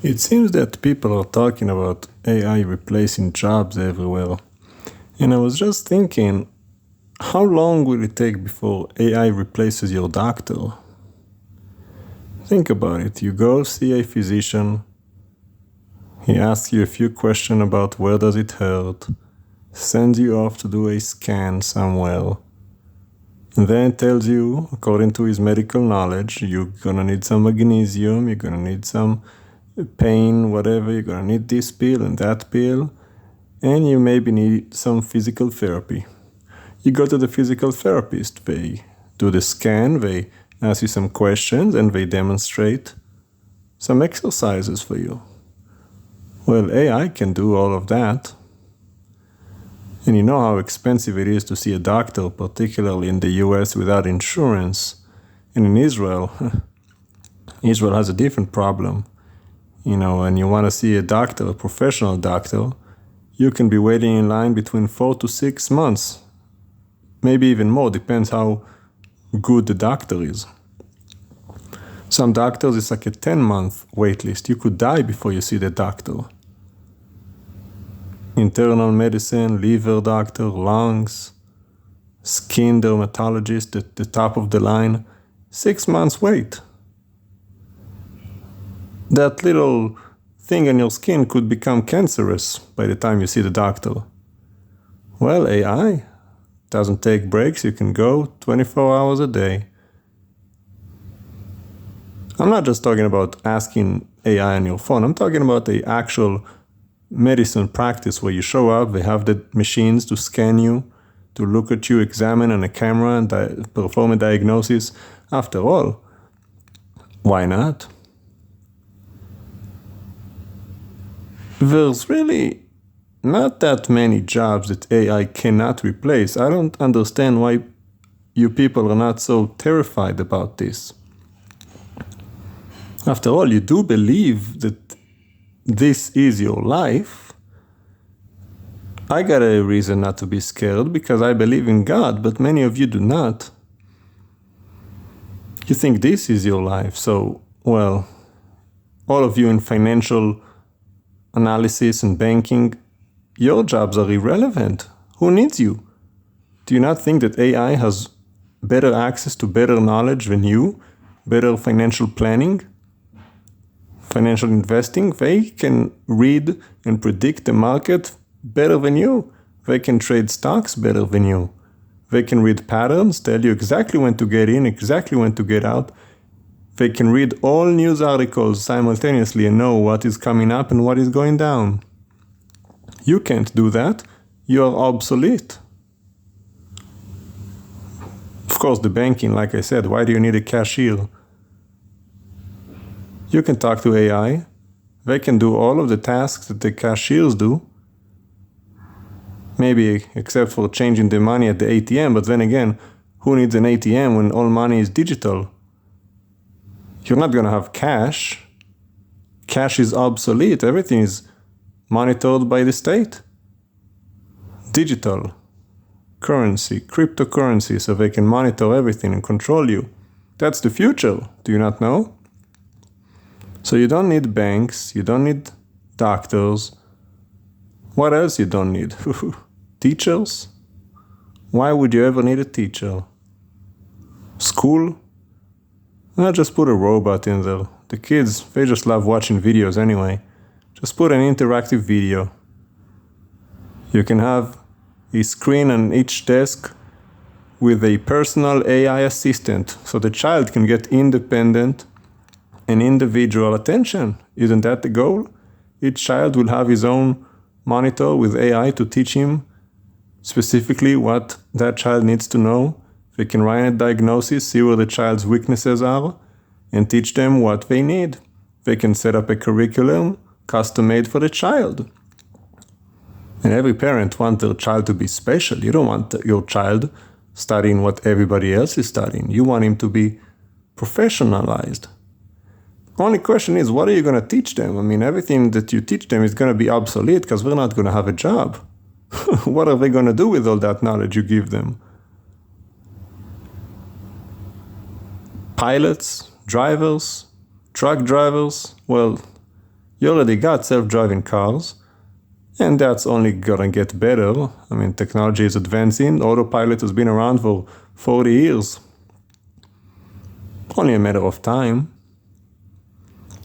It seems that people are talking about AI replacing jobs everywhere. And I was just thinking, how long will it take before AI replaces your doctor? Think about it. You go see a physician. He asks you a few questions about where does it hurt, sends you off to do a scan somewhere, and then tells you, according to his medical knowledge, you're gonna need some magnesium, you're gonna need some pain, whatever, you're gonna need this pill and that pill, and you maybe need some physical therapy. You go to the physical therapist, they do the scan, they ask you some questions, and they demonstrate some exercises for you. Well, AI can do all of that. And you know how expensive it is to see a doctor, particularly in the US without insurance. And in Israel, Israel has a different problem. You know, when you want to see a doctor, a professional doctor, you can be waiting in line between 4 to 6 months. Maybe even more, depends how good the doctor is. Some doctors, it's like a 10-month wait list. You could die before you see the doctor. Internal medicine, liver doctor, lungs, skin dermatologist at the top of the line, 6 months wait. That little thing on your skin could become cancerous by the time you see the doctor. Well, AI doesn't take breaks. You can go 24 hours a day. I'm not just talking about asking AI on your phone. I'm talking about the actual medicine practice where you show up, they have the machines to scan you, to look at you, examine on a camera, and perform a diagnosis. After all, why not? There's really not that many jobs that AI cannot replace. I don't understand why you people are not so terrified about this. After all, you do believe that this is your life. I got a reason not to be scared because I believe in God, but many of you do not. You think this is your life, so, well, all of you in financial analysis and banking, your jobs are irrelevant. Who needs you? Do you not think that AI has better access to better knowledge than you, better financial planning? Financial investing, they can read and predict the market better than you. They can trade stocks better than you. They can read patterns, tell you exactly when to get in, exactly when to get out. They can read all news articles simultaneously and know what is coming up and what is going down. You can't do that. You are obsolete. Of course, the banking, like I said, why do you need a cashier? You can talk to AI. They can do all of the tasks that the cashiers do. Maybe except for changing the money at the ATM, but then again, who needs an ATM when all money is digital? You're not going to have cash. Cash is obsolete. Everything is monitored by the state. Digital currency, cryptocurrency, so they can monitor everything and control you. That's the future. Do you not know? So you don't need banks, you don't need doctors. What else you don't need? Teachers? Why would you ever need a teacher? School? Well, just put a robot in there. The kids, they just love watching videos anyway. Just put an interactive video. You can have a screen on each desk with a personal AI assistant, so the child can get independent and individual attention. Isn't that the goal? Each child will have his own monitor with AI to teach him specifically what that child needs to know. They can run a diagnosis, see where the child's weaknesses are, and teach them what they need. They can set up a curriculum custom-made for the child. And every parent wants their child to be special. You don't want your child studying what everybody else is studying. You want him to be professionalized. Only question is, what are you going to teach them? I mean, everything that you teach them is going to be obsolete because we're not going to have a job. What are they going to do with all that knowledge you give them? Pilots, drivers, truck drivers, well, You already got self-driving cars, and that's only gonna get better. I mean, technology is advancing. Autopilot has been around for 40 years. Only a matter of time.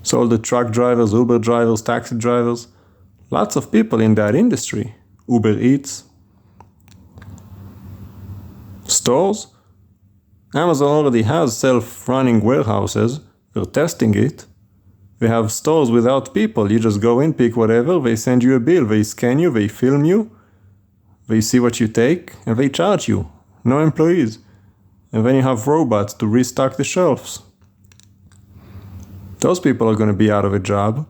So all the truck drivers, Uber drivers, taxi drivers, lots of people in that industry. Uber Eats. Stores. Amazon already has self-running warehouses. They're testing it. They have stores without people. You just go in, pick whatever, they send you a bill, they scan you, they film you, they see what you take, and they charge you. No employees. And then you have robots to restock the shelves. Those people are going to be out of a job.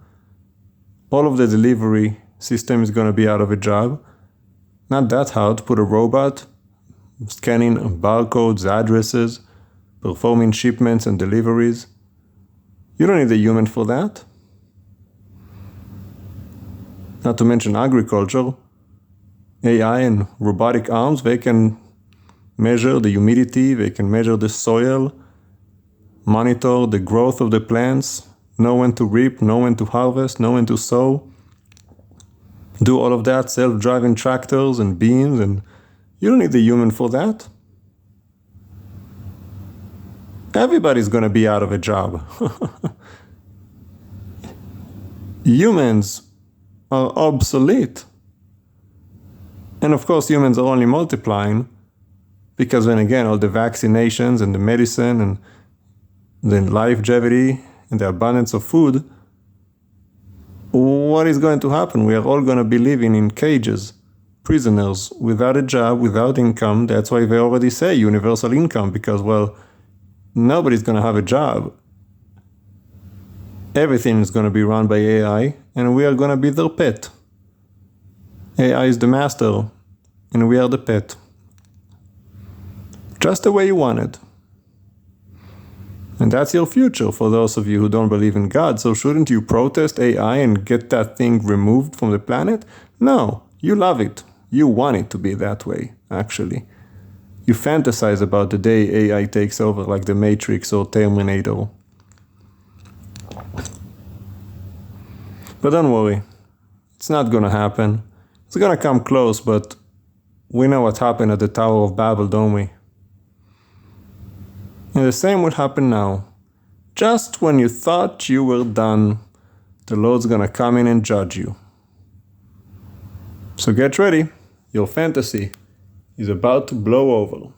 All of the delivery system is going to be out of a job. Not that hard. Put a robot scanning barcodes, addresses, performing shipments and deliveries. You don't need a human for that. Not to mention agriculture. AI and robotic arms, they can measure the humidity, they can measure the soil, monitor the growth of the plants, know when to reap, know when to harvest, know when to sow. Do all of that, self-driving tractors and beams, and you don't need a human for that. Everybody's going to be out of a job. Humans are obsolete. And of course, humans are only multiplying because then again, all the vaccinations and the medicine and the longevity and the abundance of food, what is going to happen? We are all going to be living in cages, prisoners, without a job, without income. That's why they already say universal income, because, well, nobody's going to have a job. Everything is going to be run by AI, and we are going to be their pet. AI is the master, and we are the pet. Just the way you want it. And that's your future for those of you who don't believe in God. So shouldn't you protest AI and get that thing removed from the planet? No, you love it. You want it to be that way, actually. You fantasize about the day AI takes over, like the Matrix or Terminator. But don't worry. It's not gonna happen. It's gonna come close, but we know what happened at the Tower of Babel, don't we? And the same will happen now. Just when you thought you were done, the Lord's gonna come in and judge you. So get ready. Your fantasy is about to blow over.